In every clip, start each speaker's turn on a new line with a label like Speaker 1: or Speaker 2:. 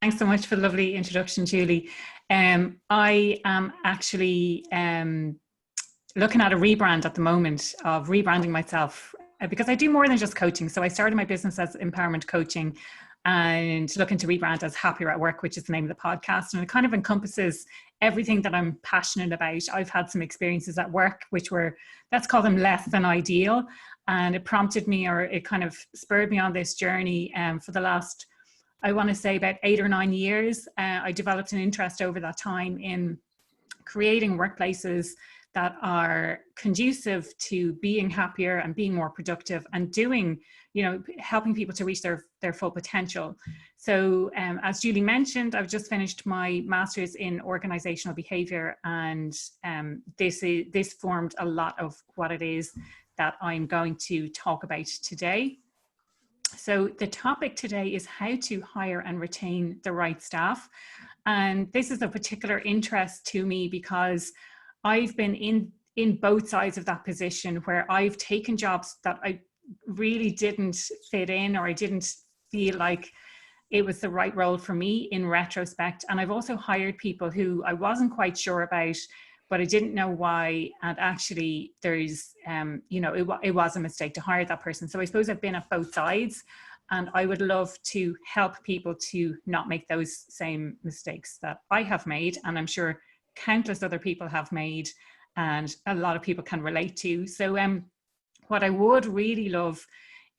Speaker 1: Thanks so much for the lovely introduction, Julie. I am actually looking at a rebrand at the moment, of rebranding myself, because I do more than just coaching. So I started my business as empowerment coaching and looking to rebrand as Happier at Work, which is the name of the podcast. And it kind of encompasses everything that I'm passionate about. I've had some experiences at work which were, let's call them, less than ideal. And it prompted me, or it kind of spurred me on this journey for the last, I want to say, about 8 or 9 years. I developed an interest over that time in creating workplaces that are conducive to being happier and being more productive and doing, helping people to reach their full potential. So as Julie mentioned, I've just finished my master's in Organisational Behaviour, and this formed a lot of what it is that I'm going to talk about today. So the topic today is how to hire and retain the right staff. And this is of particular interest to me because I've been in both sides of that position, where I've taken jobs that I really didn't fit in, or I didn't feel like it was the right role for me in retrospect. And I've also hired people who I wasn't quite sure about, but I didn't know why. And actually there's, it was a mistake to hire that person. So I suppose I've been at both sides, and I would love to help people to not make those same mistakes that I have made. And I'm sure countless other people have made, and a lot of people can relate to. So what I would really love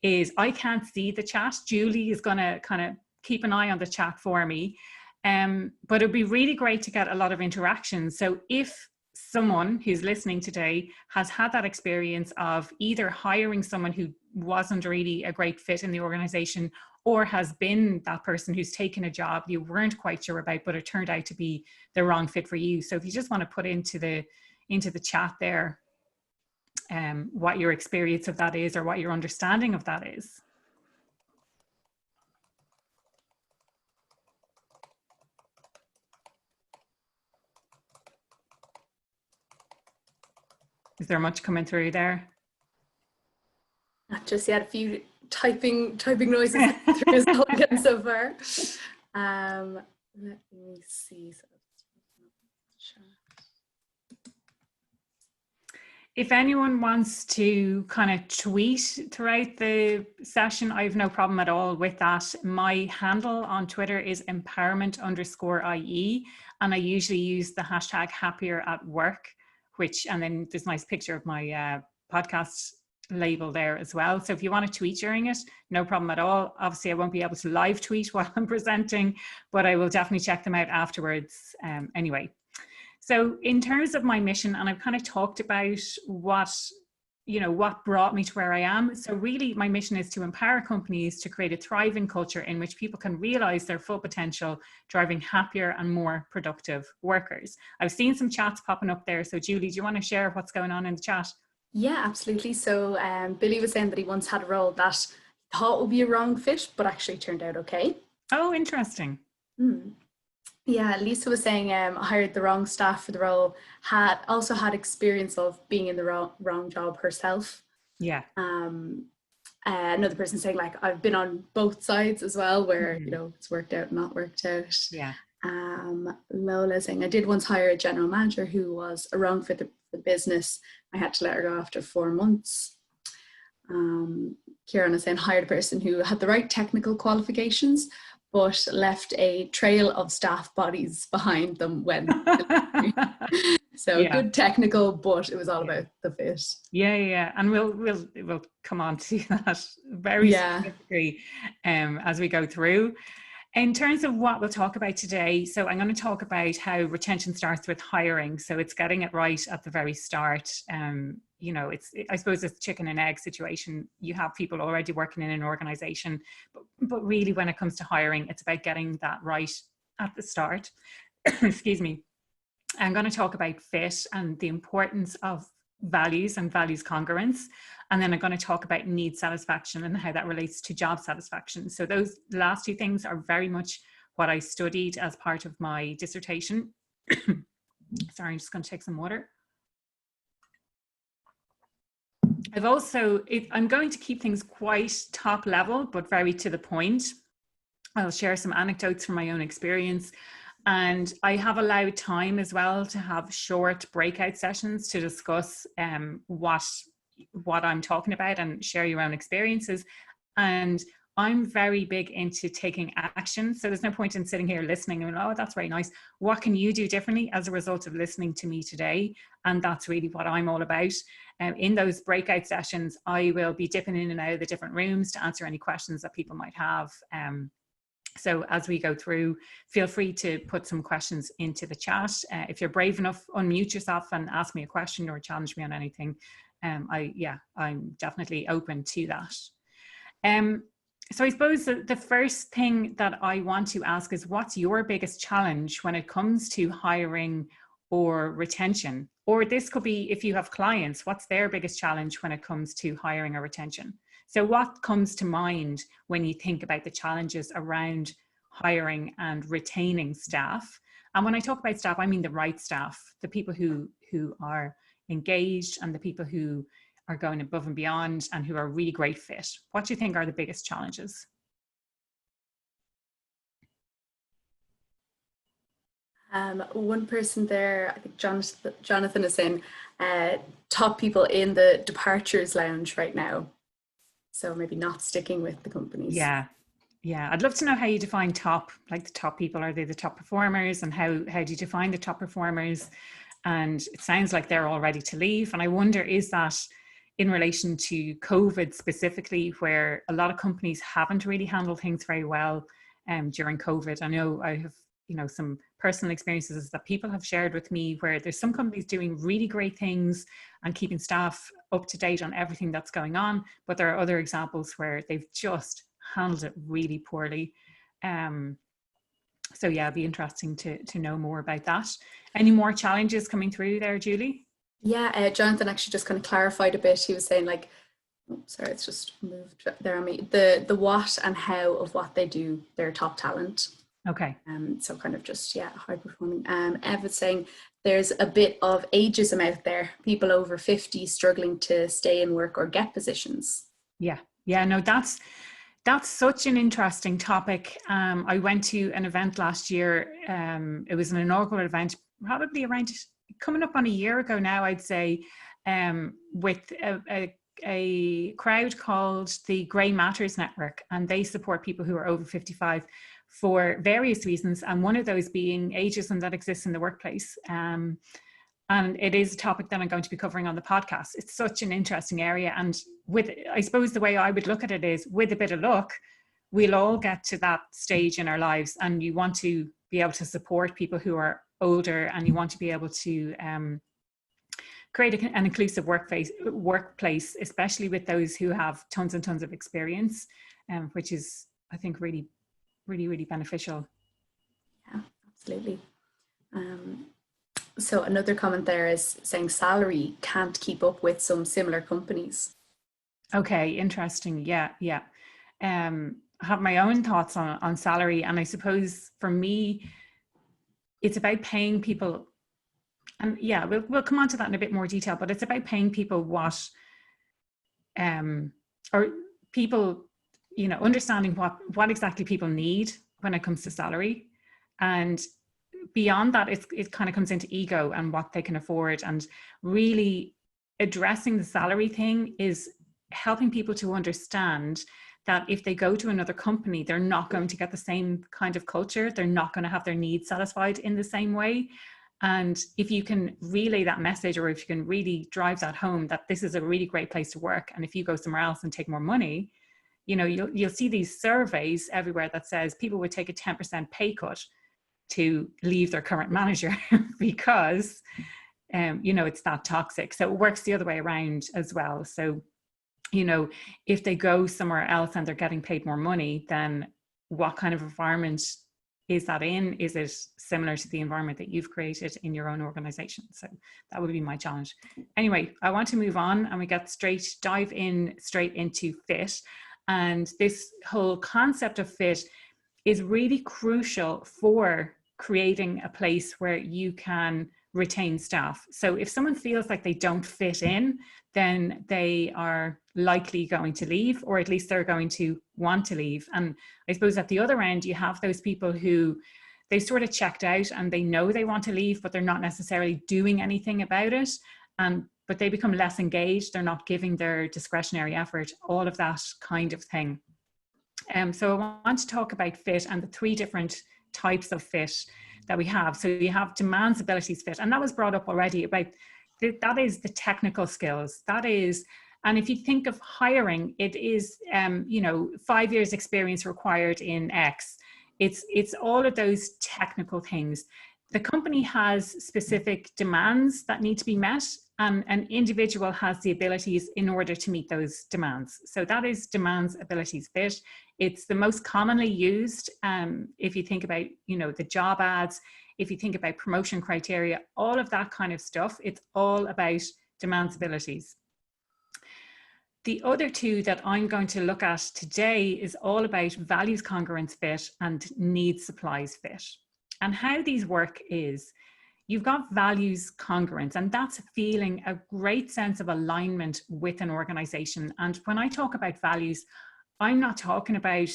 Speaker 1: is, I can't see the chat. Julie is going to kind of keep an eye on the chat for me. But it'd be really great to get a lot of interaction. So if someone who's listening today has had that experience of either hiring someone who wasn't really a great fit in the organization, or has been that person who's taken a job you weren't quite sure about, but it turned out to be the wrong fit for you. So if you just want to put into the chat there what your experience of that is, or what your understanding of that is. Is there much coming through there?
Speaker 2: Not just yet. A few typing noises through as well again so far. Let me see.
Speaker 1: If anyone wants to kind of tweet throughout the session, I have no problem at all with that. My handle on Twitter is empowerment_IE, and I usually use the hashtag Happier at Work, and then there's a nice picture of my podcast label there as well. So if you want to tweet during it, no problem at all. Obviously I won't be able to live tweet while I'm presenting, but I will definitely check them out afterwards anyway. So in terms of my mission, and I've kind of talked about what brought me to where I am. So really my mission is to empower companies to create a thriving culture in which people can realize their full potential, driving happier and more productive workers. I've seen some chats popping up there. So Julie, do you want to share what's going on in the chat?
Speaker 2: Yeah, absolutely. So Billy was saying that he once had a role that he thought would be a wrong fit, but actually turned out okay.
Speaker 1: Oh, interesting.
Speaker 2: Yeah, Lisa was saying hired the wrong staff for the role, also had experience of being in the wrong job herself.
Speaker 1: Yeah.
Speaker 2: Another person saying, like, I've been on both sides as well, where it's worked out, not worked out.
Speaker 1: Yeah.
Speaker 2: Lola saying, I did once hire a general manager who was a wrong fit for the business. I had to let her go after 4 months. Kieran is saying, hired a person who had the right technical qualifications, but left a trail of staff bodies behind them when. So yeah. Good technical, but it was all about the fit.
Speaker 1: Yeah. And we'll come on to that very specifically as we go through. In terms of what we'll talk about today, so I'm going to talk about how retention starts with hiring. So it's getting it right at the very start. I suppose it's a chicken and egg situation. You have people already working in an organization, but really when it comes to hiring, it's about getting that right at the start. Excuse me. I'm going to talk about fit and the importance of values and values congruence. And then I'm going to talk about need satisfaction and how that relates to job satisfaction. So those last two things are very much what I studied as part of my dissertation. Sorry, I'm just going to take some water. I'm going to keep things quite top level, but very to the point. I'll share some anecdotes from my own experience. And I have allowed time as well to have short breakout sessions to discuss what I'm talking about and share your own experiences. And I'm very big into taking action. So there's no point in sitting here listening and, oh, that's very nice. What can you do differently as a result of listening to me today? And that's really what I'm all about. In those breakout sessions, I will be dipping in and out of the different rooms to answer any questions that people might have. So as we go through, feel free to put some questions into the chat. If you're brave enough, unmute yourself and ask me a question or challenge me on anything. I'm definitely open to that. So I suppose the first thing that I want to ask is, what's your biggest challenge when it comes to hiring or retention? Or this could be, if you have clients, what's their biggest challenge when it comes to hiring or retention? So what comes to mind when you think about the challenges around hiring and retaining staff? And when I talk about staff, I mean the right staff, the people who are engaged and the people who are going above and beyond and who are a really great fit. What do you think are the biggest challenges?
Speaker 2: One person there, I think Jonathan is saying, top people in the departures lounge right now. So maybe not sticking with the companies.
Speaker 1: Yeah. I'd love to know how you define top, like the top people. Are they the top performers? And how do you define the top performers? And it sounds like they're all ready to leave. And I wonder, is that in relation to COVID specifically, where a lot of companies haven't really handled things very well during COVID? I know I have, some personal experiences that people have shared with me where there's some companies doing really great things and keeping staff up to date on everything that's going on. But there are other examples where they've just handled it really poorly. So yeah, it'd be interesting to know more about that. Any more challenges coming through there, Julie?
Speaker 2: Yeah, Jonathan actually just kind of clarified a bit. He was saying, like, sorry, it's just moved there on me. The what and how of what they do, their top talent.
Speaker 1: Okay.
Speaker 2: So kind of just, high performing. Ev was saying there's a bit of ageism out there, people over 50 struggling to stay in work or get positions.
Speaker 1: Yeah, no, that's such an interesting topic. I went to an event last year. It was an inaugural event, probably around coming up on a year ago now, I'd say, with a crowd called the Grey Matters Network, and they support people who are over 55 for various reasons, and one of those being ageism that exists in the workplace. And it is a topic that I'm going to be covering on the podcast. It's such an interesting area. And I suppose the way I would look at it is, with a bit of luck, we'll all get to that stage in our lives, and you want to be able to support people who are older, and you want to be able to create an inclusive workplace, especially with those who have tons and tons of experience, which is, I think, really, really, really beneficial.
Speaker 2: Yeah, absolutely. So another comment there is saying salary can't keep up with some similar companies.
Speaker 1: Okay, interesting. Yeah. I have my own thoughts on salary, and I suppose for me, it's about paying people, and we'll come on to that in a bit more detail, but it's about paying people what, or people, understanding what exactly people need when it comes to salary. And beyond that, it kind of comes into ego and what they can afford. And really addressing the salary thing is helping people to understand that if they go to another company, they're not going to get the same kind of culture. They're not going to have their needs satisfied in the same way. And if you can relay that message, or if you can really drive that home, that this is a really great place to work, and if you go somewhere else and take more money, you'll see these surveys everywhere that says people would take a 10% pay cut to leave their current manager because, it's that toxic. So it works the other way around as well. So, if they go somewhere else and they're getting paid more money, then what kind of environment is that in? Is it similar to the environment that you've created in your own organization? So that would be my challenge. Anyway, I want to move on, and we dive straight into fit. And this whole concept of fit is really crucial for creating a place where you can retain staff. So if someone feels like they don't fit in, then they are likely going to leave, or at least they're going to want to leave. And I suppose at the other end, you have those people who they sort of checked out and they know they want to leave, but they're not necessarily doing anything about it. But they become less engaged. They're not giving their discretionary effort, all of that kind of thing. So I want to talk about fit and the 3 different types of fit that we have. So you have demands, abilities, fit, and that was brought up already about that is the technical skills. That is, and if you think of hiring, it is 5 years experience required in X. It's all of those technical things. The company has specific demands that need to be met, and an individual has the abilities in order to meet those demands. So that is demands, abilities, fit. It's the most commonly used if you think about, the job ads, if you think about promotion criteria, all of that kind of stuff, it's all about demands, abilities. The other 2 that I'm going to look at today is all about values, congruence, fit, and needs, supplies, fit. And how these work is, you've got values congruence, and that's feeling a great sense of alignment with an organization. And when I talk about values, I'm not talking about,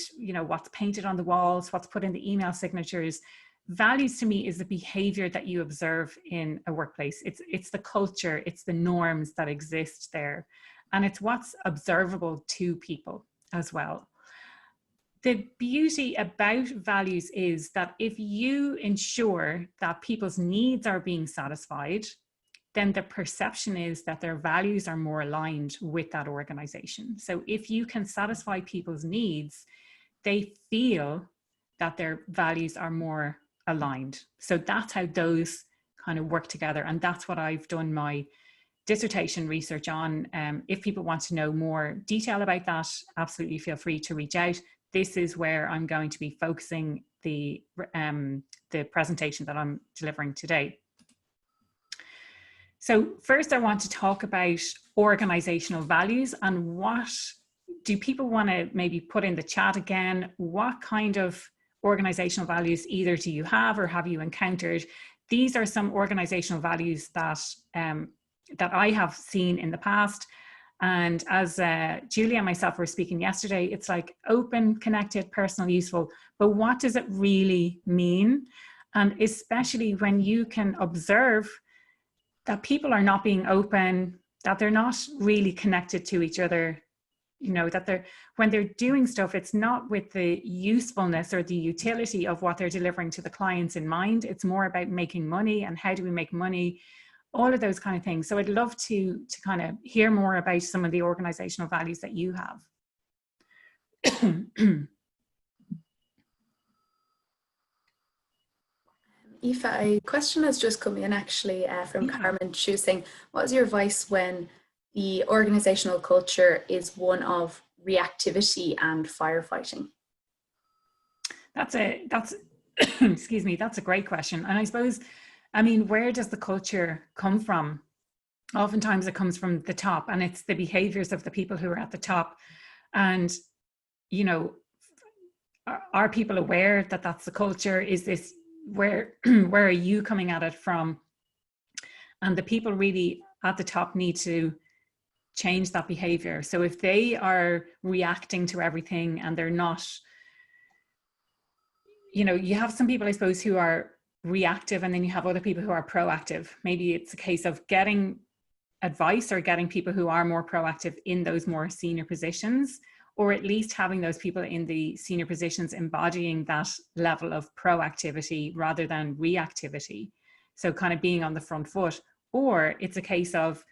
Speaker 1: what's painted on the walls, what's put in the email signatures. Values to me is the behavior that you observe in a workplace. It's the culture, it's the norms that exist there. And it's what's observable to people as well. The beauty about values is that if you ensure that people's needs are being satisfied, then the perception is that their values are more aligned with that organization. So if you can satisfy people's needs, they feel that their values are more aligned. So that's how those kind of work together. And that's what I've done my dissertation research on. If people want to know more detail about that, absolutely feel free to reach out. This is where I'm going to be focusing the presentation that I'm delivering today. So first I want to talk about organizational values, and what do people want to maybe put in the chat again? What kind of organizational values either do you have or have you encountered? These are some organizational values that that I have seen in the past. And as Julia and myself were speaking yesterday, it's like open, connected, personal, useful. But what does it really mean? And especially when you can observe that people are not being open, that they're not really connected to each other, that when they're doing stuff, it's not with the usefulness or the utility of what they're delivering to the clients in mind. It's more about making money and how do we make money, all of those kind of things. So I'd love to kind of hear more about some of the organizational values that you have.
Speaker 2: Aoife, a question has just come in actually from Carmen. She was saying, what is your advice when the organizational culture is one of reactivity and firefighting?
Speaker 1: That's excuse me, that's a great question. And I suppose, where does the culture come from? Oftentimes it comes from the top, and it's the behaviors of the people who are at the top. And, are people aware that that's the culture? Is this, where are you coming at it from? And the people really at the top need to change that behavior. So if they are reacting to everything and they're not, you have some people, I suppose, who are reactive, and then you have other people who are proactive. Maybe it's a case of getting advice or getting people who are more proactive in those more senior positions, or at least having those people in the senior positions embodying that level of proactivity rather than reactivity. So kind of being on the front foot. Or it's a case of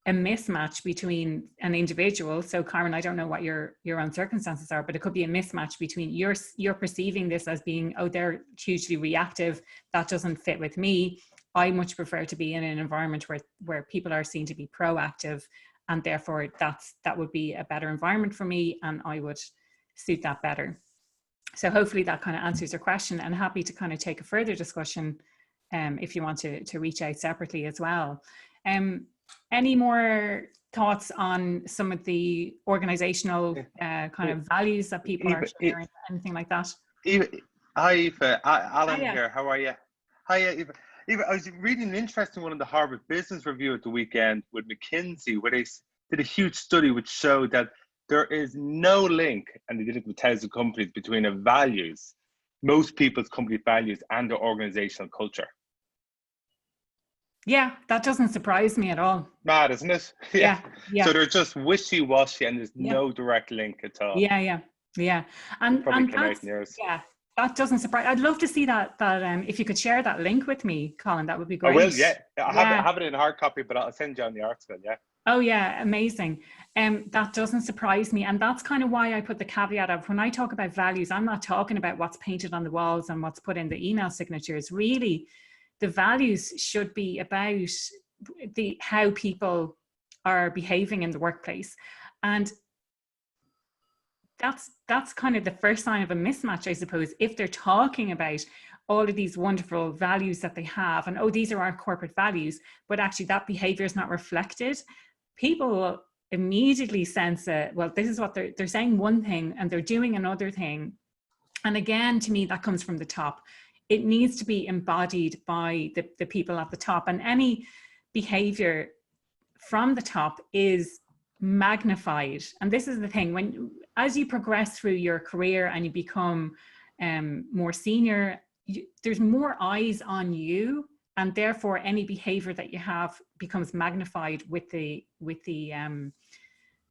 Speaker 1: a mismatch between an individual. So Carmen, I don't know what your own circumstances are, but it could be a mismatch between you're perceiving this as being, oh, they're hugely reactive, that doesn't fit with me. I much prefer to be in an environment where people are seen to be proactive, and therefore that would be a better environment for me, and I would suit that better. So hopefully that kind of answers your question, and happy to kind of take a further discussion if you want to reach out separately as well. Any more thoughts on some of the organizational kind of values that people are sharing, anything like that?
Speaker 3: Hi, Aoife. Alan here. How are you? Hi, Aoife. Even I was reading an interesting one in the Harvard Business Review at the weekend with McKinsey, where they did a huge study which showed that there is no link, and they did it with 1,000 companies, between most people's company values and their organizational culture.
Speaker 1: Yeah, that doesn't surprise me at all.
Speaker 3: Mad, isn't it?
Speaker 1: Yeah.
Speaker 3: So they're just wishy-washy, and there's no direct link at all.
Speaker 1: Yeah. And
Speaker 3: probably came out in yours.
Speaker 1: Yeah, that doesn't surprise. I'd love to see that if you could share that link with me, Colin, that would be great.
Speaker 3: I will, yeah. I have it in hard copy, but I'll send you on the article, yeah.
Speaker 1: Oh yeah, amazing. That doesn't surprise me. And that's kind of why I put the caveat of, when I talk about values, I'm not talking about what's painted on the walls and what's put in the email signatures. Really, the values should be about how people are behaving in the workplace. And that's kind of the first sign of a mismatch, I suppose, if they're talking about all of these wonderful values that they have, and these are our corporate values, but actually that behavior is not reflected. People will immediately sense well, this is what they're saying one thing and they're doing another thing. And again, to me, that comes from the top. It needs to be embodied by the people at the top, and any behavior from the top is magnified. And this is the thing, as you progress through your career and you become more senior, there's more eyes on you, and therefore any behavior that you have becomes magnified with the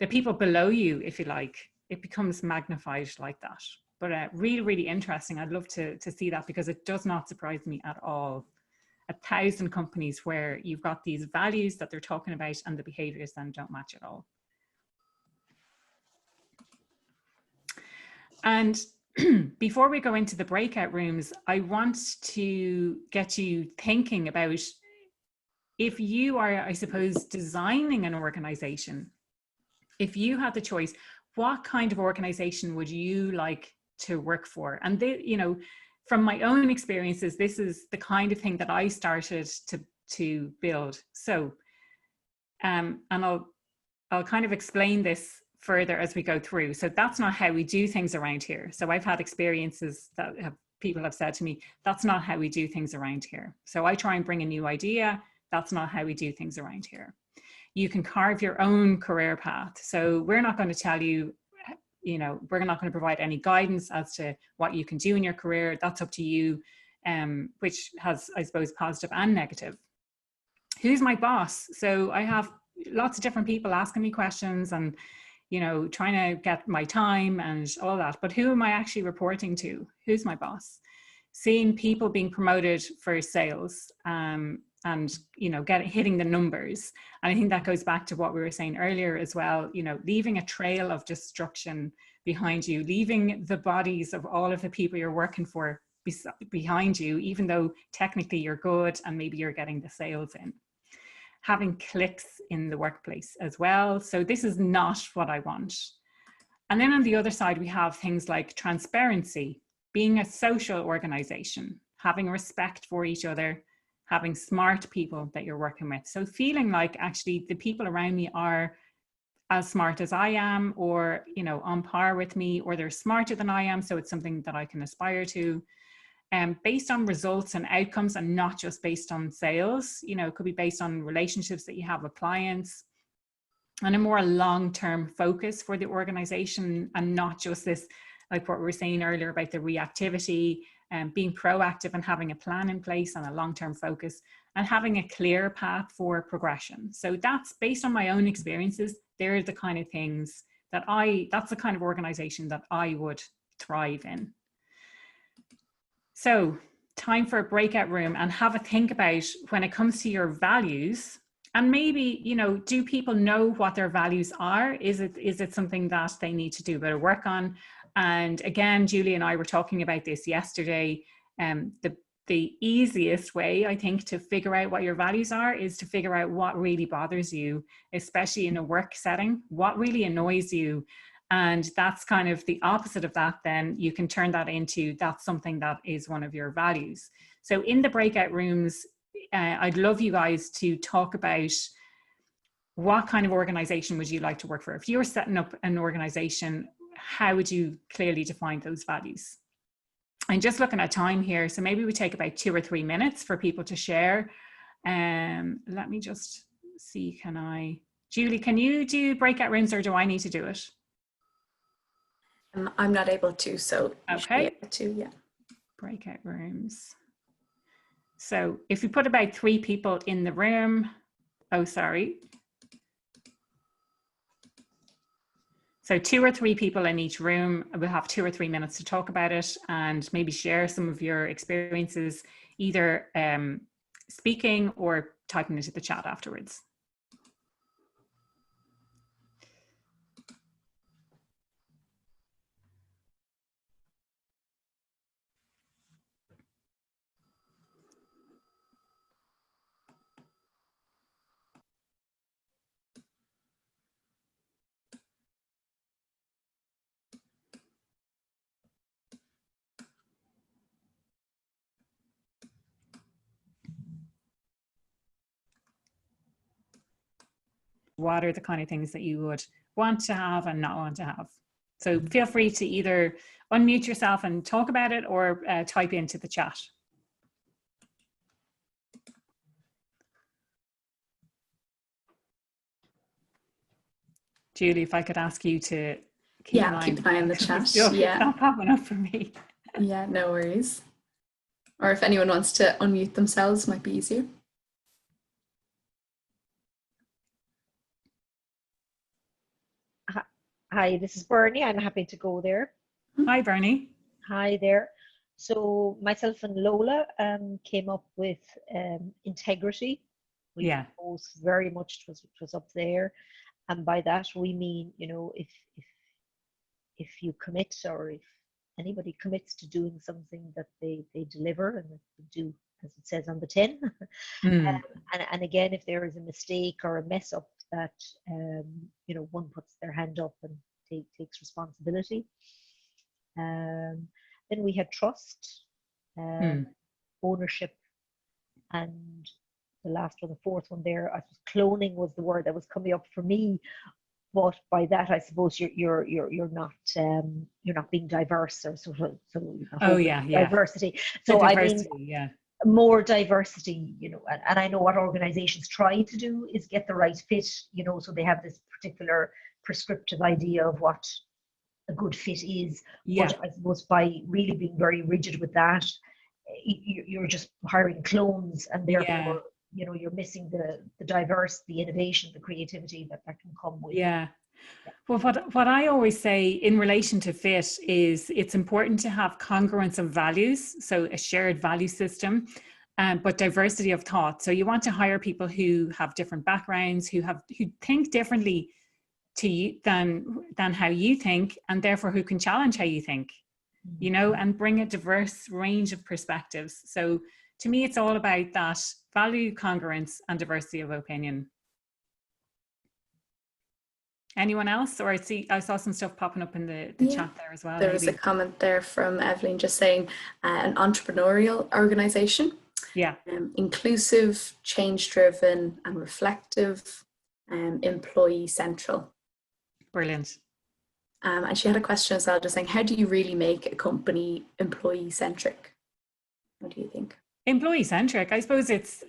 Speaker 1: people below you, if you like. It becomes magnified like that. But really, really interesting. I'd love to see that, because it does not surprise me at all. 1,000 companies where you've got these values that they're talking about and the behaviors then don't match at all. And before we go into the breakout rooms, I want to get you thinking about, if you are, I suppose, designing an organization, if you had the choice, what kind of organization would you like to work for? And from my own experiences, this is the kind of thing that I started to build. So, and I'll kind of explain this further as we go through. So that's not how we do things around here. So I've had experiences that people have said to me, that's not how we do things around here. So I try and bring a new idea. That's not how we do things around here. You can carve your own career path. So we're not going to tell you, we're not going to provide any guidance as to what you can do in your career. That's up to you, which has, I suppose, positive and negative. Who's my boss? So I have lots of different people asking me questions and, trying to get my time and all that. But who am I actually reporting to? Who's my boss? Seeing people being promoted for sales, and hitting the numbers. And I think that goes back to what we were saying earlier as well, leaving a trail of destruction behind you, leaving the bodies of all of the people you're working for behind you, even though technically you're good and maybe you're getting the sales in. Having cliques in the workplace as well. So this is not what I want. And then on the other side, we have things like transparency, being a social organization, having respect for each other, having smart people that you're working with. So feeling like actually the people around me are as smart as I am, or, on par with me, or they're smarter than I am. So it's something that I can aspire to. Based on results and outcomes, and not just based on sales. It could be based on relationships that you have with clients, and a more long-term focus for the organization, and not just this, like what we were saying earlier about the reactivity, and being proactive and having a plan in place and a long-term focus, and having a clear path for progression. So that's based on my own experiences. They're the kind of things that's the kind of organization that I would thrive in. So time for a breakout room, and have a think about, when it comes to your values, and maybe, do people know what their values are? Is it something that they need to do a bit of work on? And again, Julie and I were talking about this yesterday. The easiest way, I think, to figure out what your values are is to figure out what really bothers you, especially in a work setting, what really annoys you. And that's kind of the opposite of that. Then you can turn that into, that's something that is one of your values. So in the breakout rooms, I'd love you guys to talk about, what kind of organization would you like to work for? If you were setting up an organization, how would you clearly define those values? I'm just looking at time here. So maybe we take about 2 or 3 minutes for people to share. Let me just see, Julie, can you do breakout rooms or do I need to do it?
Speaker 2: I'm not able to, so you should be
Speaker 1: Okay.
Speaker 2: able to, yeah.
Speaker 1: Breakout rooms. So if we put about 3 people in the room, oh, sorry. So 2 or 3 people in each room, we'll have 2 or 3 minutes to talk about it and maybe share some of your experiences, either speaking or typing into the chat afterwards. What are the kind of things that you would want to have and not want to have? So feel free to either unmute yourself and talk about it or type into the chat. Julie, if I could ask you to keep an eye
Speaker 2: on the chat.
Speaker 1: It's not popping up for me.
Speaker 2: Yeah, no worries. Or if anyone wants to unmute themselves, might be easier.
Speaker 4: Hi, this is Bernie. I'm happy to go there.
Speaker 1: Hi, Bernie.
Speaker 4: Hi there. So myself and Lola came up with integrity. We both very much was up there, and by that we mean, you know, if you commit, or if anybody commits to doing something, that they deliver and they do as it says on the tin. And again, if there is a mistake or a mess up, that you know, one puts their hand up and takes responsibility. Then we had trust, ownership, and the last one, the fourth one there, I suppose cloning was the word that was coming up for me. But by that, I suppose you're not being diverse, or so diversity. So diversity, I mean, more diversity, you know, and I know what organizations try to do is get the right fit, you know, so they have this particular prescriptive idea of what a good fit is. But I suppose by really being very rigid with that, you're just hiring clones, and therefore, you know, you're missing the the innovation, the creativity that can come with.
Speaker 1: Well, what I always say in relation to fit is it's important to have congruence of values, so a shared value system, but diversity of thought. So you want to hire people who have different backgrounds, who think differently to you than how you think, and therefore who can challenge how you think, you know, and bring a diverse range of perspectives. So to me, it's all about that value, congruence, and diversity of opinion. Anyone else? Or I saw some stuff popping up in the chat there as well.
Speaker 2: There was a comment there from Evelyn just saying an entrepreneurial organization. Inclusive, change-driven, and reflective, employee central.
Speaker 1: Brilliant.
Speaker 2: And she had a question as well, just saying, how do you really make a company employee-centric? What do you think?
Speaker 1: Employee-centric, I suppose it's,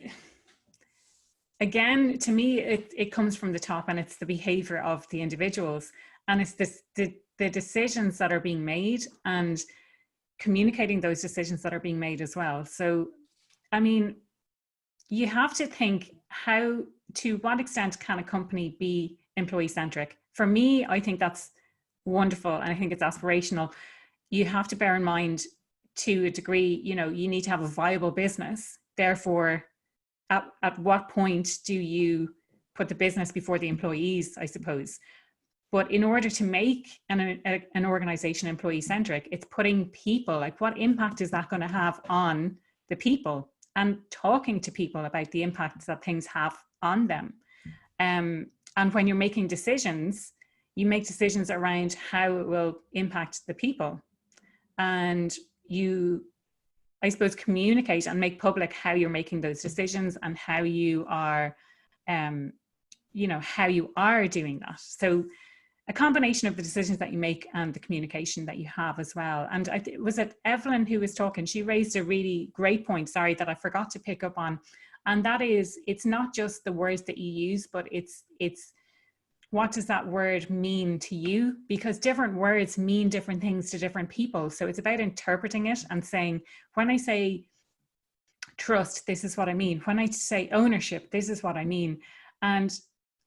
Speaker 1: again, to me, it comes from the top, and it's the behavior of the individuals, and it's the decisions that are being made and communicating those decisions that are being made as well. So, I mean, you have to think to what extent can a company be employee-centric? For me, I think that's wonderful, and I think it's aspirational. You have to bear in mind, to a degree, you know, you need to have a viable business. Therefore, at what point do you put the business before the employees, I suppose? But in order to make an organization employee-centric, it's putting people, like what impact is that going to have on the people, and talking to people about the impacts that things have on them. And when you're making decisions, you make decisions around how it will impact the people. And you, I suppose, communicate and make public how you're making those decisions and how you are, you know, how you are doing that. So a combination of the decisions that you make and the communication that you have as well. And was it Evelyn who was talking? She raised a really great point, sorry, that I forgot to pick up on. And that is, it's not just the words that you use, but it's what does that word mean to you? Because different words mean different things to different people. So it's about interpreting it and saying, when I say trust, this is what I mean. When I say ownership, this is what I mean. And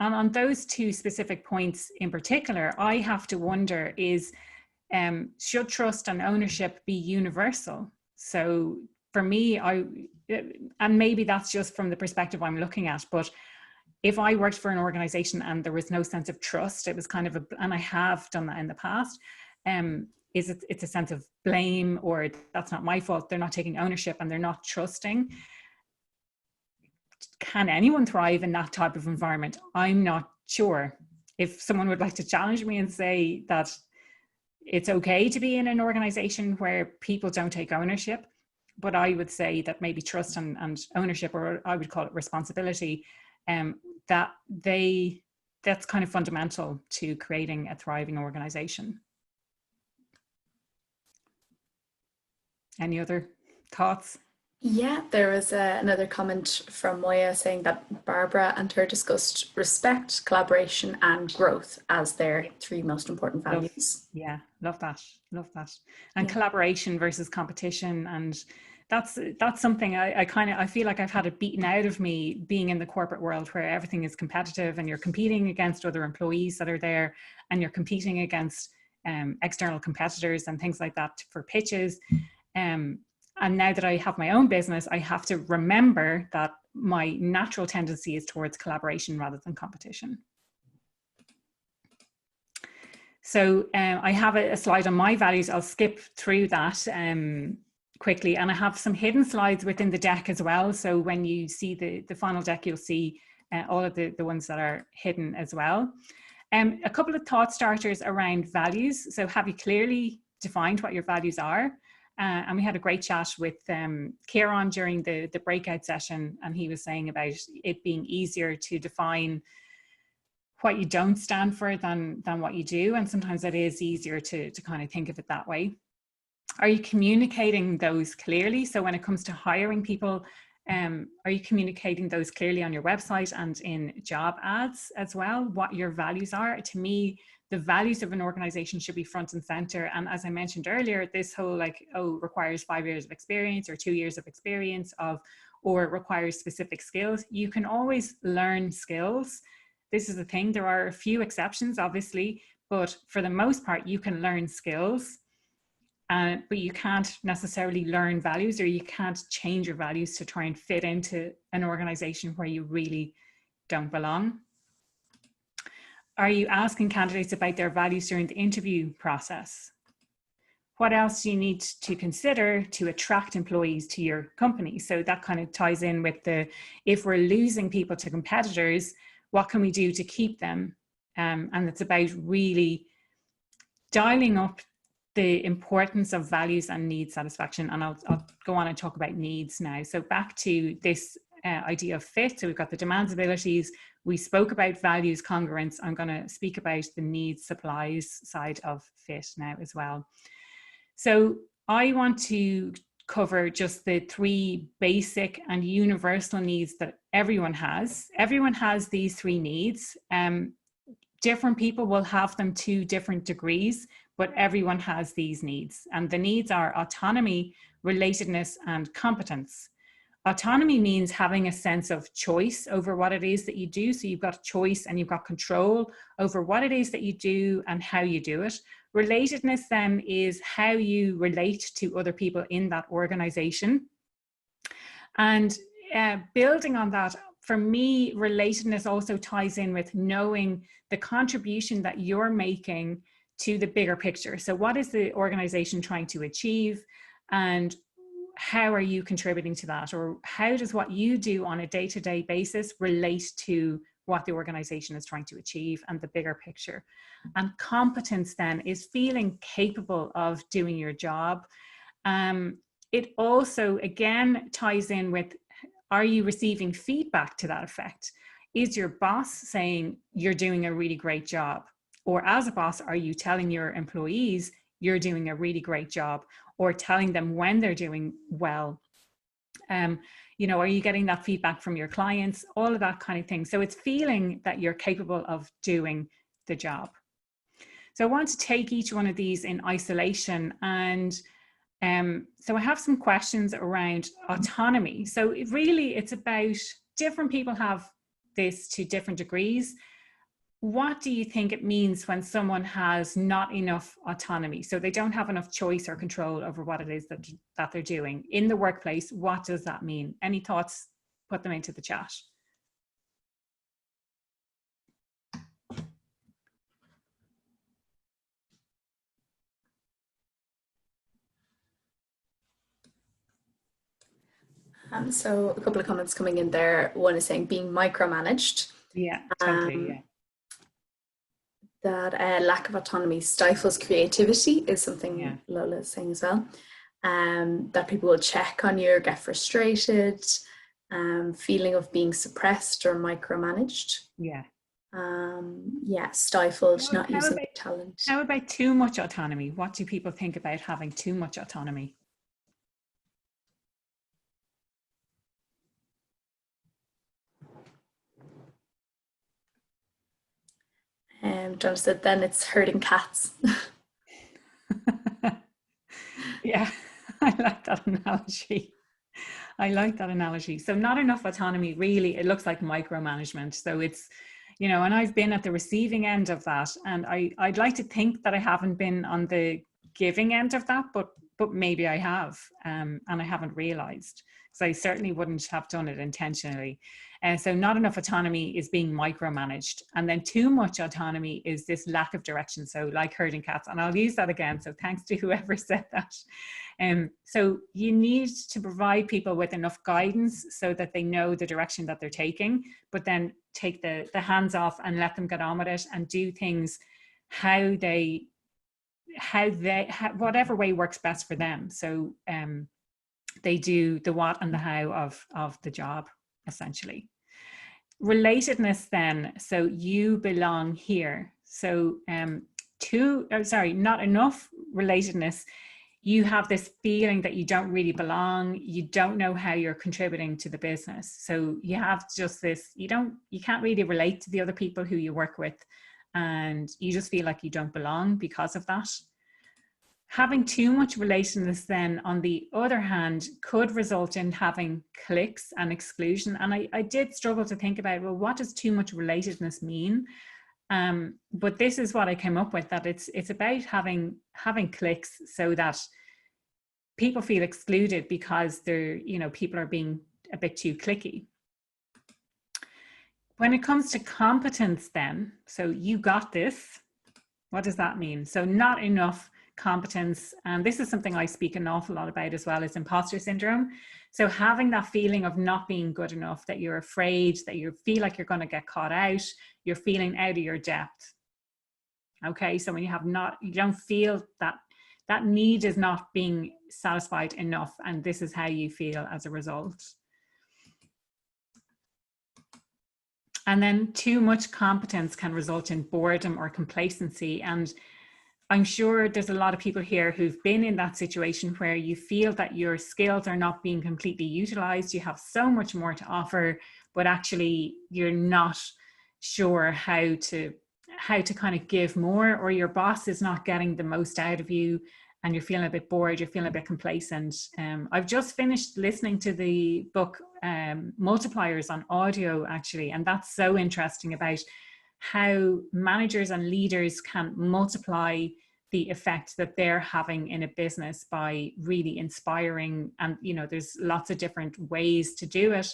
Speaker 1: on those two specific points in particular, I have to wonder is, should trust and ownership be universal? So for me, and maybe that's just from the perspective I'm looking at, but if I worked for an organization and there was no sense of trust, it was kind of and I have done that in the past, it's a sense of blame, or that's not my fault, they're not taking ownership and they're not trusting. Can anyone thrive in that type of environment? I'm not sure. If someone would like to challenge me and say that it's okay to be in an organization where people don't take ownership, but I would say that maybe trust and ownership, or I would call it responsibility, that's kind of fundamental to creating a thriving organization. Any other thoughts?
Speaker 2: Yeah, there was another comment from Moya saying that Barbara and her discussed respect, collaboration and growth as their three most important values.
Speaker 1: Love that. And collaboration versus competition, and that's something I feel like I've had it beaten out of me being in the corporate world, where everything is competitive and you're competing against other employees that are there, and you're competing against external competitors and things like that for pitches. And now that I have my own business, I have to remember that my natural tendency is towards collaboration rather than competition. So I have a slide on my values. I'll skip through that quickly. And I have some hidden slides within the deck as well. So when you see the final deck, you'll see all of the ones that are hidden as well. A couple of thought starters around values. So have you clearly defined what your values are? And we had a great chat with Kieran during the breakout session, and he was saying about it being easier to define what you don't stand for than what you do, and sometimes it is easier to kind of think of it that way. Are you communicating those clearly? So when it comes to hiring people, are you communicating those clearly on your website and in job ads as well, what your values are? To me, the values of an organization should be front and center. And as I mentioned earlier, this whole requires 5 years of experience or 2 years of experience or requires specific skills. You can always learn skills. This is the thing. There are a few exceptions, obviously, but for the most part, you can learn skills, but you can't necessarily learn values, or you can't change your values to try and fit into an organization where you really don't belong. Are you asking candidates about their values during the interview process? What else do you need to consider to attract employees to your company? So that kind of ties in with if we're losing people to competitors, what can we do to keep them? And it's about really dialing up the importance of values and need satisfaction. And I'll go on and talk about needs now. So back to this idea of fit. So we've got the demands, abilities. We spoke about values, congruence. I'm going to speak about the needs, supplies side of fit now as well. So I want to cover just the three basic and universal needs that everyone has. Everyone has these three needs. Different people will have them to different degrees, but everyone has these needs. And the needs are autonomy, relatedness, and competence. Autonomy means having a sense of choice over what it is that you do. So you've got choice and you've got control over what it is that you do and how you do it. Relatedness then is how you relate to other people in that organization. And building on that, for me, relatedness also ties in with knowing the contribution that you're making to the bigger picture. So what is the organization trying to achieve, and how are you contributing to that? Or how does what you do on a day-to-day basis relate to what the organization is trying to achieve and the bigger picture? And competence then is feeling capable of doing your job. It also, again, ties in with, are you receiving feedback to that effect? Is your boss saying you're doing a really great job? Or as a boss, are you telling your employees you're doing a really great job, or telling them when they're doing well? You know, are you getting that feedback from your clients? All of that kind of thing. So it's feeling that you're capable of doing the job. So I want to take each one of these in isolation. And so I have some questions around autonomy. So it's about, different people have this to different degrees. What do you think it means when someone has not enough autonomy? So they don't have enough choice or control over what it is that they're doing in the workplace. What does that mean? Any thoughts? Put them into the chat.
Speaker 2: So a couple of comments coming in there. One is saying being micromanaged.
Speaker 1: Yeah, totally. Yeah.
Speaker 2: That lack of autonomy stifles creativity is something Lola is saying as well. That people will check on you or get frustrated. Feeling of being suppressed or micromanaged.
Speaker 1: Yeah.
Speaker 2: Stifled, not using talent.
Speaker 1: How about too much autonomy? What do people think about having too much autonomy?
Speaker 2: John said then it's herding cats.
Speaker 1: Yeah, I like that analogy. I like that analogy. So not enough autonomy, really, it looks like micromanagement. So it's, you know, and I've been at the receiving end of that. And I'd like to think that I haven't been on the giving end of that, but maybe I have, and I haven't realized. So I certainly wouldn't have done it intentionally. So not enough autonomy is being micromanaged. And then too much autonomy is this lack of direction. So like herding cats, and I'll use that again. So thanks to whoever said that. So you need to provide people with enough guidance so that they know the direction that they're taking, but then take the hands off and let them get on with it and do things whatever way works best for them. So they do the what and the how of the job, essentially. Relatedness then, so you belong here. So not enough relatedness. You have this feeling that you don't really belong. You don't know how you're contributing to the business. So you have just this, you can't really relate to the other people who you work with, and you just feel like you don't belong because of that. Having too much relatedness then, on the other hand, could result in having cliques and exclusion. And I did struggle to think about, well, what does too much relatedness mean? But this is what I came up with, that it's about having cliques so that people feel excluded because people are being a bit too cliquey. When it comes to competence then, so you got this, what does that mean? So not enough competence, and this is something I speak an awful lot about as well, is imposter syndrome. So having that feeling of not being good enough, that you're afraid, that you feel like you're going to get caught out, you're feeling out of your depth. Okay, so when you don't feel that need is not being satisfied enough, and this is how you feel as a result. And then too much competence can result in boredom or complacency. And I'm sure there's a lot of people here who've been in that situation where you feel that your skills are not being completely utilized. You have so much more to offer, but actually you're not sure how to kind of give more, or your boss is not getting the most out of you and you're feeling a bit bored, you're feeling a bit complacent. I've just finished listening to the book Multipliers on audio, actually, and that's so interesting about how managers and leaders can multiply the effect that they're having in a business by really inspiring. And there's lots of different ways to do it,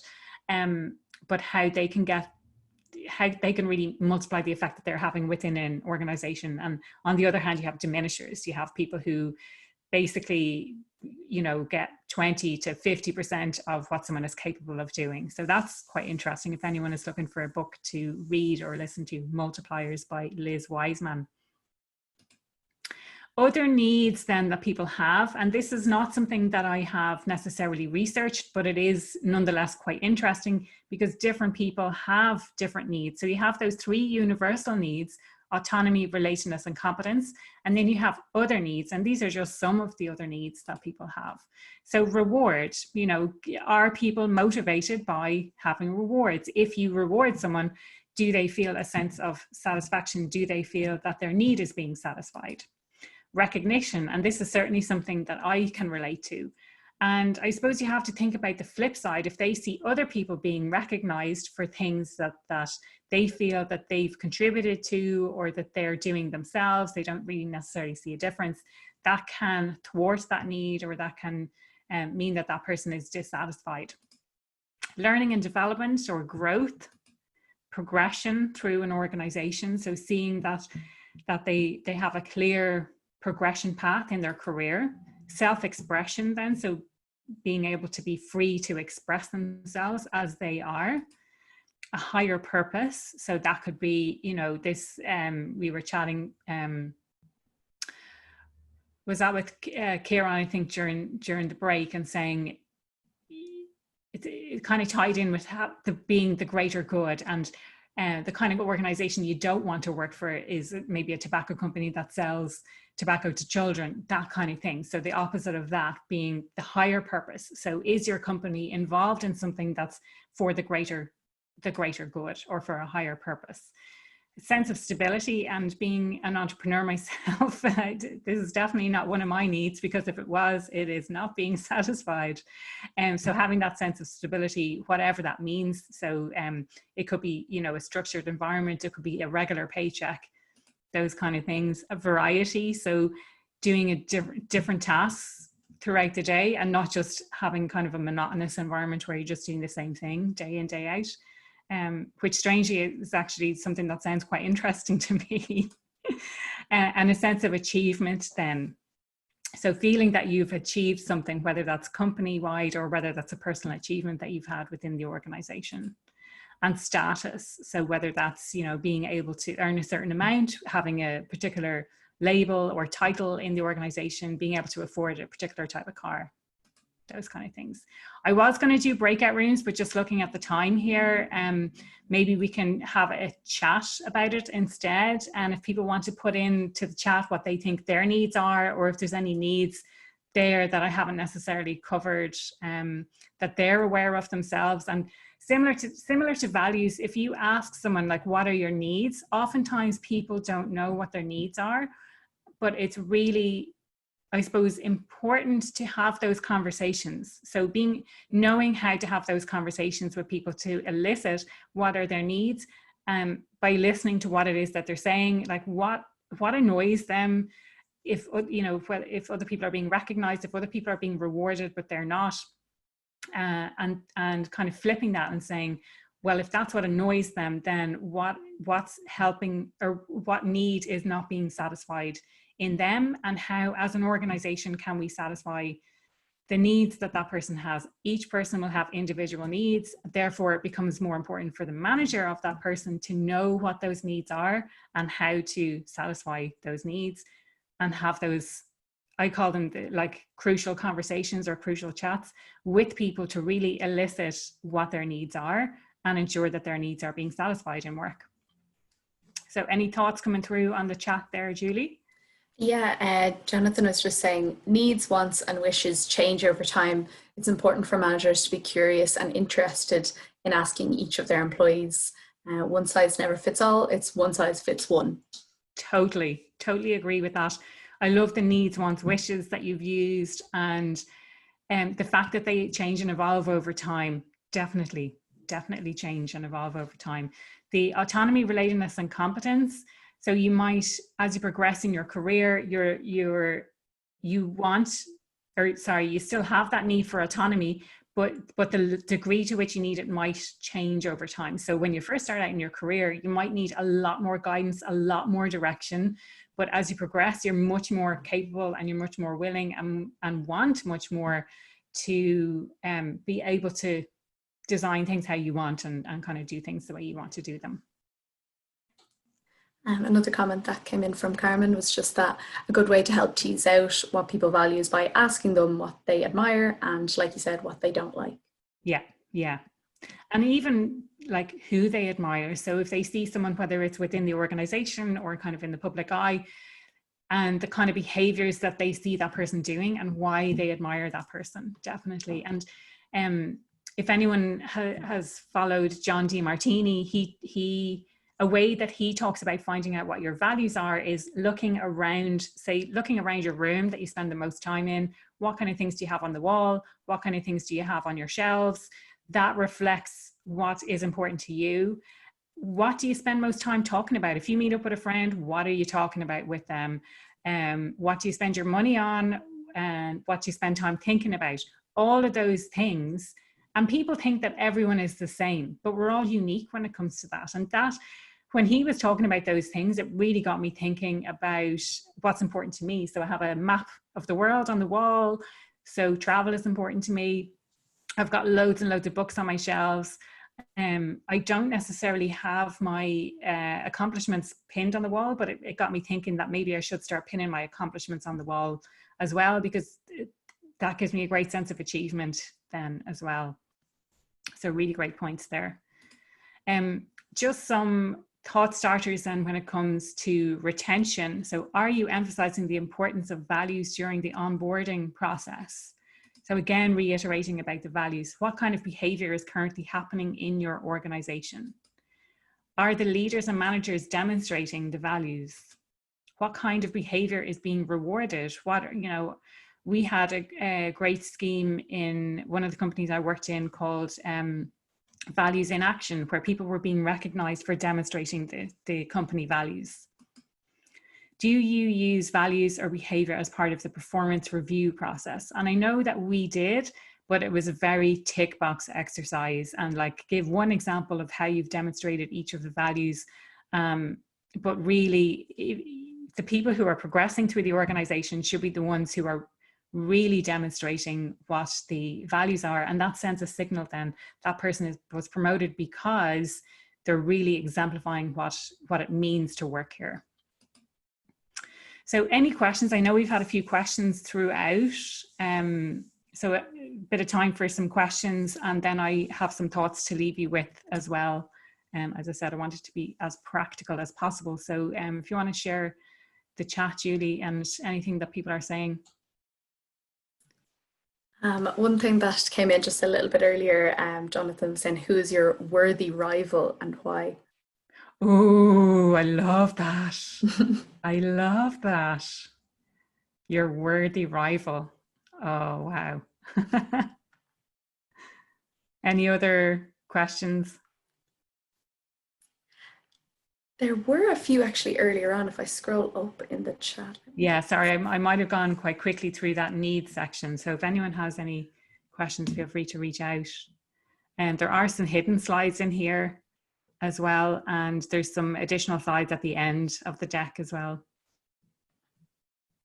Speaker 1: but how they can really multiply the effect that they're having within an organization. And on the other hand, you have diminishers. You have people who basically get 20 to 50% of what someone is capable of doing. So that's quite interesting if anyone is looking for a book to read or listen to. Multipliers by Liz Wiseman. Other needs then that people have, and this is not something that I have necessarily researched, but it is nonetheless quite interesting because different people have different needs. So you have those 3 universal needs autonomy, relatedness, and competence. And then you have other needs, and these are just some of the other needs that people have. So reward, you know, are people motivated by having rewards? If you reward someone, do they feel a sense of satisfaction? Do they feel that their need is being satisfied? Recognition, and this is certainly something that I can relate to. And I suppose you have to think about the flip side. If they see other people being recognized for things that they feel that they've contributed to, or that they're doing themselves, they don't really necessarily see a difference, that can thwart that need, or that can mean that that person is dissatisfied. Learning and development, or growth, progression through an organization. So seeing that they have a clear progression path in their career. Self-expression then, so being able to be free to express themselves as they are. A higher purpose, so that could be, you know, this, we were chatting, was that with Kieran, I think, during the break, and saying it kind of tied in with being the greater good. And the kind of organization you don't want to work for is maybe a tobacco company that sells tobacco to children, that kind of thing. So the opposite of that being the higher purpose. So is your company involved in something that's for the greater good, or for a higher purpose? A sense of stability, and being an entrepreneur myself, this is definitely not one of my needs, because if it was, it is not being satisfied. And so having that sense of stability, whatever that means. So it could be, you know, a structured environment, it could be a regular paycheck, those kind of things. A variety, so doing a different tasks throughout the day, and not just having kind of a monotonous environment where you're just doing the same thing day in, day out. Which strangely is actually something that sounds quite interesting to me. And a sense of achievement then. So feeling that you've achieved something, whether that's company-wide or whether that's a personal achievement that you've had within the organization. And status, so whether that's, you know, being able to earn a certain amount, having a particular label or title in the organization, being able to afford a particular type of car. Those kind of things. I was going to do breakout rooms, but just looking at the time here, maybe we can have a chat about it instead. And if people want to put into the chat what they think their needs are, or if there's any needs there that I haven't necessarily covered, that they're aware of themselves. And similar to values, if you ask someone like, what are your needs? Oftentimes people don't know what their needs are, but it's really, I suppose, important to have those conversations. So knowing how to have those conversations with people to elicit what are their needs, by listening to what it is that they're saying, like what annoys them, if, you know, if other people are being recognized, if other people are being rewarded, but they're not, and kind of flipping that and saying, well, if that's what annoys them, then what's helping, or what need is not being satisfied in them, and how as an organization can we satisfy the needs that person has. Each person will have individual needs, therefore it becomes more important for the manager of that person to know what those needs are and how to satisfy those needs, and have those, I call them like crucial conversations or crucial chats with people to really elicit what their needs are and ensure that their needs are being satisfied in work. So any thoughts coming through on the chat there, Julie?
Speaker 2: Yeah, Jonathan was just saying needs, wants and wishes change over time. It's important for managers to be curious and interested in asking each of their employees. One size never fits all, it's one size fits one. Totally
Speaker 1: agree with that. I love the needs, wants, wishes that you've used, and the fact that they change and evolve over time. Definitely change and evolve over time. The autonomy, relatedness and competence. So you might, as you progress in your career, you still have that need for autonomy, but the degree to which you need it might change over time. So when you first start out in your career, you might need a lot more guidance, a lot more direction. But as you progress, you're much more capable and you're much more willing and want much more to be able to design things how you want and kind of do things the way you want to do them.
Speaker 2: Another comment that came in from Carmen was just that a good way to help tease out what people value is by asking them what they admire and, like you said, what they don't like.
Speaker 1: Yeah. And even like who they admire. So if they see someone, whether it's within the organization or kind of in the public eye, and the kind of behaviors that they see that person doing and why they admire that person, definitely. And if anyone has followed John DeMartini, he a way that he talks about finding out what your values are is looking around your room that you spend the most time in. What kind of things do you have on the wall? What kind of things do you have on your shelves? That reflects what is important to you. What do you spend most time talking about? If you meet up with a friend, what are you talking about with them? What do you spend your money on? And what do you spend time thinking about? All of those things. And people think that everyone is the same, but we're all unique when it comes to that. And that, when he was talking about those things, it really got me thinking about what's important to me. So I have a map of the world on the wall. So travel is important to me. I've got loads and loads of books on my shelves. I don't necessarily have my accomplishments pinned on the wall, but it got me thinking that maybe I should start pinning my accomplishments on the wall as well, because that gives me a great sense of achievement then as well. So really great points there. Just some thought starters then when it comes to retention. So are you emphasizing the importance of values during the onboarding process? So again, reiterating about the values, what kind of behavior is currently happening in your organization? Are the leaders and managers demonstrating the values? What kind of behavior is being rewarded? We had a great scheme in one of the companies I worked in called Values in Action, where people were being recognized for demonstrating the company values. Do you use values or behavior as part of the performance review process? And I know that we did, but it was a very tick box exercise, and like give one example of how you've demonstrated each of the values. But really, the people who are progressing through the organization should be the ones who are really demonstrating what the values are. And that sends a signal then that person was promoted because they're really exemplifying what it means to work here. So any questions? I know we've had a few questions throughout. So a bit of time for some questions, and then I have some thoughts to leave you with as well. As I said, I wanted to be as practical as possible. So if you want to share the chat, Julie, and anything that people are saying.
Speaker 2: One thing that came in just a little bit earlier, Jonathan was saying, who is your worthy rival and why?
Speaker 1: Oh, I love that. I love that. Your worthy rival. Oh, wow. Any other questions?
Speaker 2: There were a few actually earlier on if I scroll up in the chat.
Speaker 1: Yeah, sorry, I might have gone quite quickly through that needs section. So if anyone has any questions, feel free to reach out. And there are some hidden slides in here as well. And there's some additional slides at the end of the deck as well.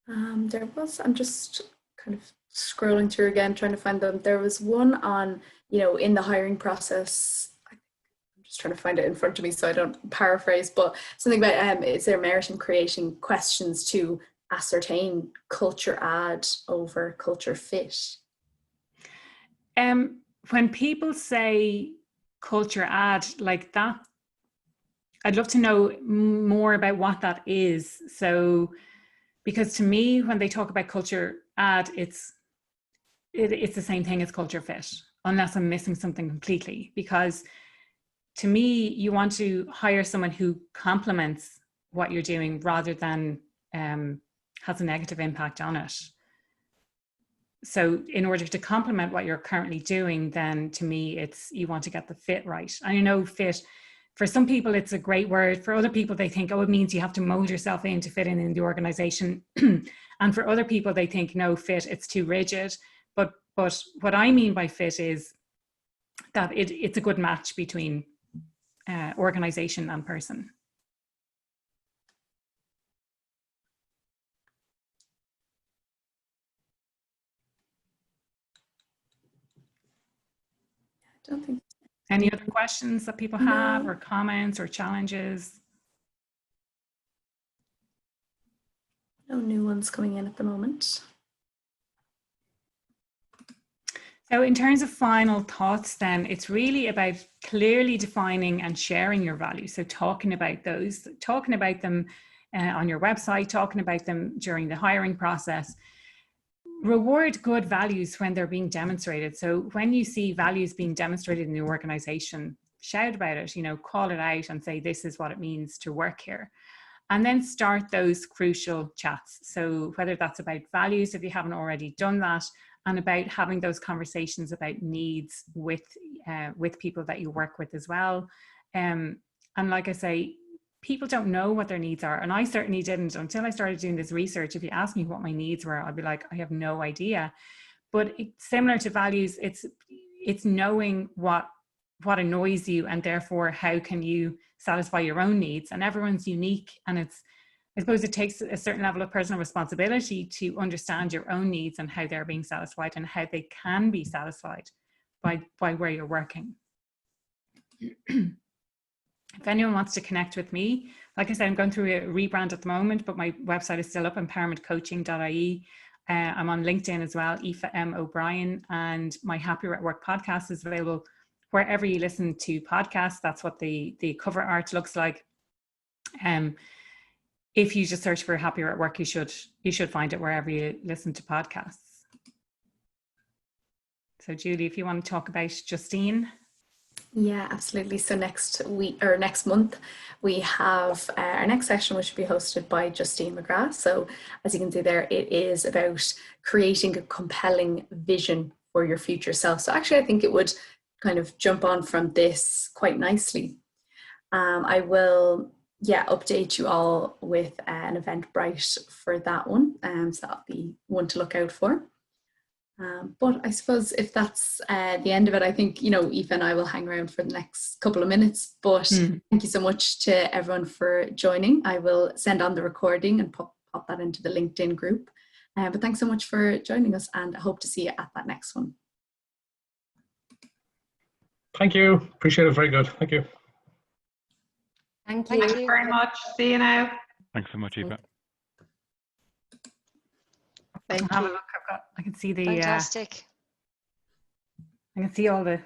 Speaker 2: I'm just kind of scrolling through again, trying to find them. There was one on, in the hiring process. I'm just trying to find it in front of me so I don't paraphrase, but something about, is there merit in creating questions to ascertain culture add over culture fit?
Speaker 1: When people say culture add like that, I'd love to know more about what that is. So, because to me, when they talk about culture add, it's the same thing as culture fit, unless I'm missing something completely. Because to me, you want to hire someone who complements what you're doing rather than has a negative impact on it. So in order to complement what you're currently doing, then to me, you want to get the fit right. I know fit, for some people, it's a great word. For other people, they think, oh, it means you have to mold yourself in to fit in the organization. And for other people, they think, no, fit, it's too rigid. But what I mean by fit is that it's a good match between organization and person.
Speaker 2: I don't think.
Speaker 1: Any other questions that people have, or comments or challenges?
Speaker 2: No new ones coming in at the moment.
Speaker 1: So in terms of final thoughts, then it's really about clearly defining and sharing your values. So talking about those, talking about them on your website, talking about them during the hiring process. Reward good values when they're being demonstrated. So when you see values being demonstrated in the organization, shout about it, call it out and say, this is what it means to work here. And then start those crucial chats. So whether that's about values, if you haven't already done that, and about having those conversations about needs with people that you work with as well. And like I say, people don't know what their needs are. And I certainly didn't until I started doing this research. If you ask me what my needs were, I'd be like, I have no idea. But similar to values, it's knowing what annoys you, and therefore how can you satisfy your own needs. And everyone's unique, and I suppose it takes a certain level of personal responsibility to understand your own needs and how they're being satisfied and how they can be satisfied by where you're working. If anyone wants to connect with me, like I said, I'm going through a rebrand at the moment, but my website is still up, empowermentcoaching.ie. I'm on LinkedIn as well, Aoife M. O'Brien, and my Happier at Work podcast is available wherever you listen to podcasts. That's what the cover art looks like. If you just search for Happier at Work, you should find it wherever you listen to podcasts. So Julie, if you want to talk about Justine.
Speaker 2: Yeah, absolutely. So next month, we have our next session, which will be hosted by Justine McGrath. So as you can see there, it is about creating a compelling vision for your future self. So actually, I think it would kind of jump on from this quite nicely. I will update you all with an Eventbrite for that one. So that'll be one to look out for. But I suppose if that's the end of it, I think, Aoife and I will hang around for the next couple of minutes. But thank you so much to everyone for joining. I will send on the recording and pop that into the LinkedIn group. But thanks so much for joining us, and I hope to see you at that next one.
Speaker 5: Thank you. Appreciate it. Very good. Thank you.
Speaker 4: Thank you.
Speaker 6: Thank you very much. See you now.
Speaker 7: Thanks so much, Aoife.
Speaker 4: Thank
Speaker 1: Have a
Speaker 4: you.
Speaker 1: look. I can see the
Speaker 4: Fantastic.
Speaker 1: I can see all the